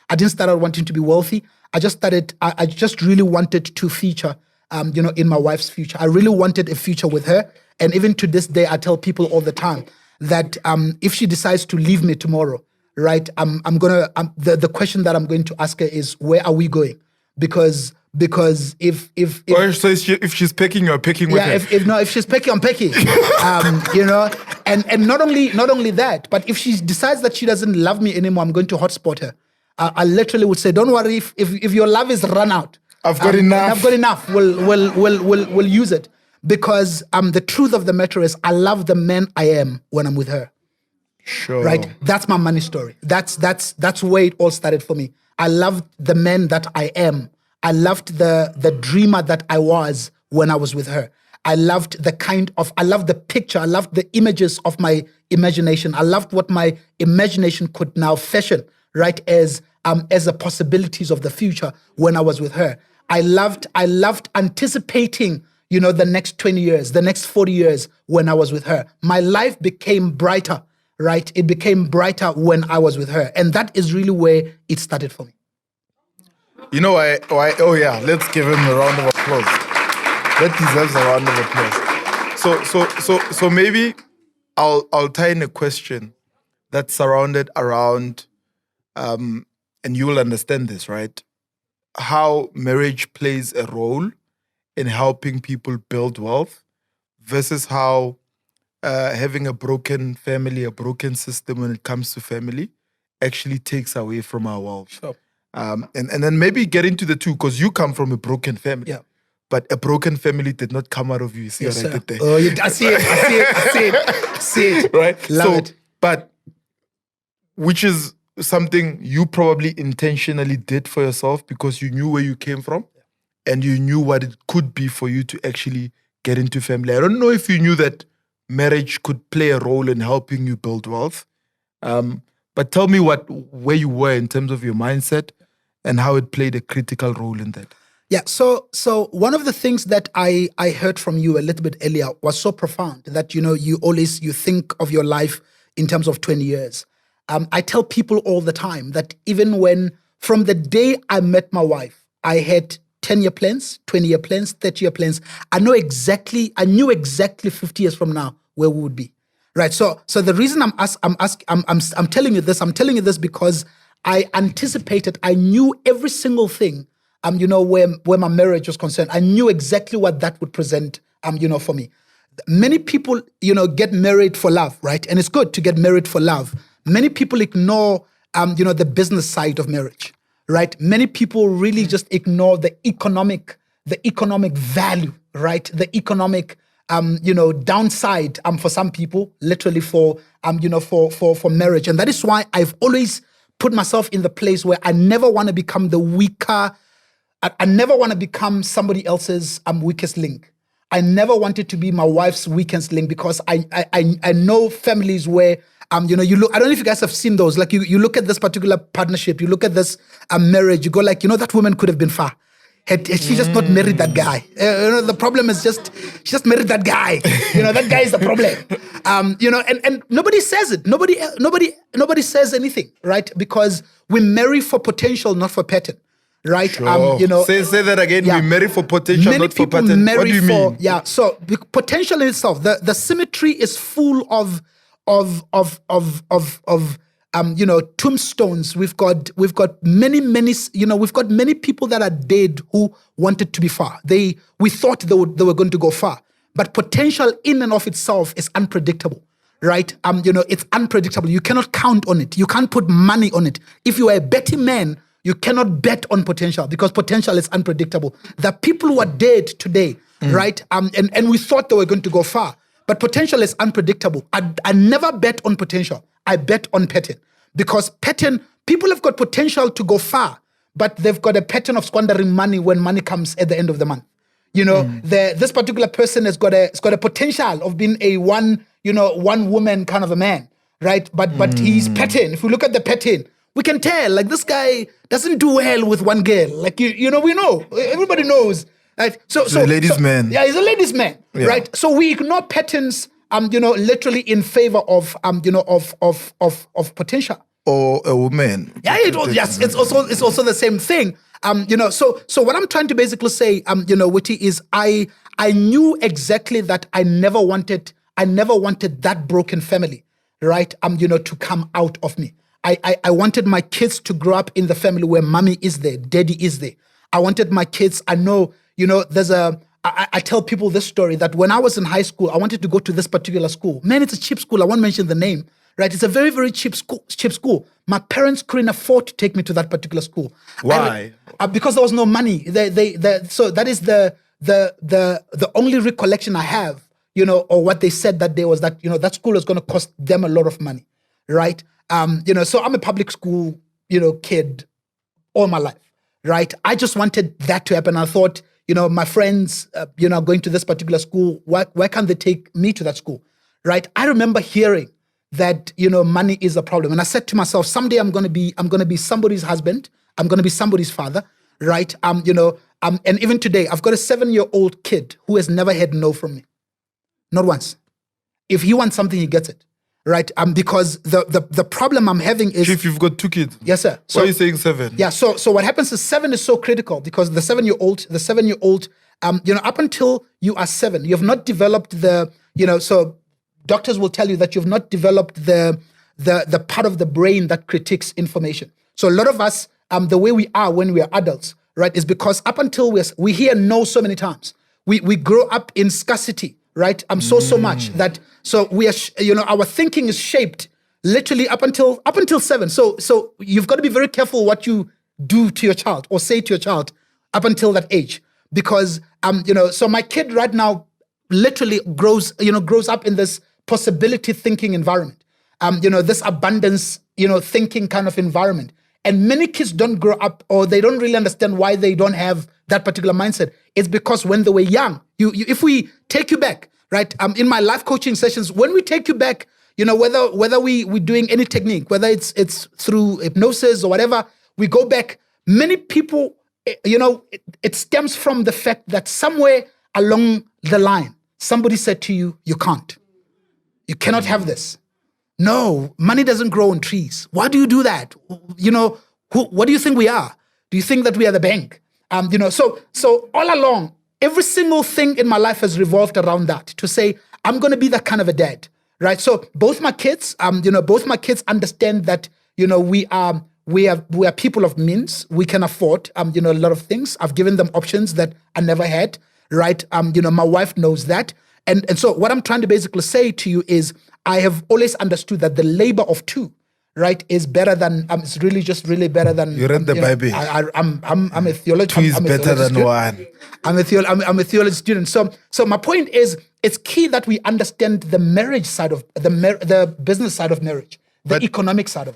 I didn't start out wanting to be wealthy. I just really wanted to feature, in my wife's future. I really wanted a future with her. And even to this day, I tell people all the time that if she decides to leave me tomorrow, right, the question that I'm going to ask her is, where are we going? Because if so if she's picking, you're picking with her. If she's picking, I'm picking. And not only that, but if she decides that she doesn't love me anymore, I'm going to hotspot her. I literally would say, don't worry, if your love is run out, I've got enough. We'll use it. Because the truth of the matter is, I love the man I am when I'm with her. Sure. Right? That's my money story. That's where it all started for me. I loved the man that I am. I loved the dreamer that I was when I was with her. I loved the picture. I loved the images of my imagination. I loved what my imagination could now fashion, right, as the possibilities of the future when I was with her. I loved anticipating, the next 20 years, the next 40 years when I was with her. My life became brighter, right? It became brighter when I was with her. And that is really where it started for me. You know why? Oh yeah, let's give him a round of applause. That deserves a round of applause. So maybe I'll tie in a question that's surrounded around, and you will understand this, right? How marriage plays a role in helping people build wealth versus how having a broken family, a broken system when it comes to family actually takes away from our wealth. Sure. And then maybe get into the two, because you come from a broken family. Yeah. But a broken family did not come out of you. You see Yes, what I did there? Oh, I see it. Right? Love it. But which is something you probably intentionally did for yourself because you knew where you came from and you knew what it could be for you to actually get into family. I don't know if you knew that marriage could play a role in helping you build wealth. But tell me where you were in terms of your mindset and how it played a critical role in that. Yeah, so one of the things that I heard from you a little bit earlier was so profound that, you think of your life in terms of 20 years. I tell people all the time that even from the day I met my wife, I had 10-year plans, 20-year plans, 30-year plans. I knew exactly 50 years from now where we would be. Right. So the reason I'm telling you this because I anticipated, I knew every single thing, where my marriage was concerned. I knew exactly what that would present, for me. Many people, get married for love, right? And it's good to get married for love. Many people ignore, the business side of marriage, right? Many people really just ignore the economic value, right? The economic downside for some people, literally for marriage. And that is why I've always put myself in the place where I never want to become the weaker. I never want to become somebody else's weakest link. I never wanted to be my wife's weakest link because I know families where you look. I don't know if you guys have seen those. Like you look at this particular partnership, you look at this marriage, you go like, that woman could have been far. Had she just not married that guy. The problem is she just married that guy. That guy is the problem. And nobody says it. Nobody says anything, right? Because we marry for potential, not for pattern, right? Sure. Say that again. Yeah. We marry for potential, not for pattern. What do you mean? Yeah. So potential in itself, the symmetry is full of tombstones. We've got many, we've got many people that are dead who wanted to be far. We thought they were going to go far, but potential in and of itself is unpredictable, right? It's unpredictable. You cannot count on it. You can't put money on it. If you are a betting man, you cannot bet on potential because potential is unpredictable. The people who are dead today, right? And we thought they were going to go far, but potential is unpredictable. I never bet on potential. I bet on pattern because pattern, people have got potential to go far, but they've got a pattern of squandering money when money comes at the end of the month. This particular person has got a potential of being a one woman kind of a man, right? But he's pattern. If we look at the pattern, we can tell like this guy doesn't do well with one girl. Like we know, everybody knows. Right? So he's a ladies' man. Yeah, he's a ladies' man, right? So we ignore patterns, literally in favor of potential. or a woman? Yeah, yes, it's also the same thing. So what I'm trying to basically say, Witty, is I knew exactly that I never wanted that broken family, right? To come out of me. I wanted my kids to grow up in the family where mommy is there, daddy is there. I wanted my kids, I know, I tell people this story that when I was in high school, I wanted to go to this particular school. Man, it's a cheap school. I won't mention the name, right? It's a very, very cheap school. My parents couldn't afford to take me to that particular school. Why? Because there was no money. So that is the only recollection I have, or what they said that day was that, that school was going to cost them a lot of money, right? So I'm a public school, kid all my life, right? I just wanted that to happen. I thought, my friends, going to this particular school, why can't they take me to that school, right? I remember hearing that, money is a problem. And I said to myself, someday I'm going to be somebody's husband. I'm going to be somebody's father, right? And even today, I've got a 7-year-old kid who has never had no from me. Not once. If he wants something, he gets it. Right, because the problem I'm having is... Chief, you've got 2 kids. Yes, sir. So, why are you saying 7? Yeah, so what happens is 7 is so critical because the 7-year-old, up until you are 7, you have not developed so doctors will tell you that you've not developed the part of the brain that critiques information. So a lot of us, the way we are when we are adults, right, is because up until we hear no so many times. We grow up in scarcity, right? So much that... So we are, our thinking is shaped literally up until 7. So you've got to be very careful what you do to your child or say to your child up until that age, because so my kid right now literally grows up in this possibility thinking environment, this abundance thinking kind of environment, and many kids don't grow up or they don't really understand why they don't have that particular mindset. It's because when they were young, if we take you back. Right. In my life coaching sessions, when we take you back, whether we're doing any technique, whether it's through hypnosis or whatever, we go back. Many people, it stems from the fact that somewhere along the line, somebody said to you, you can't. You cannot have this. No, money doesn't grow on trees. Why do you do that? What do you think we are? Do you think that we are the bank? So all along, every single thing in my life has revolved around that, to say, I'm going to be that kind of a dad, right? So both my kids, understand that, we are people of means. We can afford, a lot of things. I've given them options that I never had, right? My wife knows that. And so what I'm trying to basically say to you is I have always understood that the labor of 2, right, is better than, it's really better than... You read the Bible. I'm a theologian. 2 is better than student. 1. I'm a theology student. So my point is, it's key that we understand the marriage side of, the business side of marriage, the economic side of it.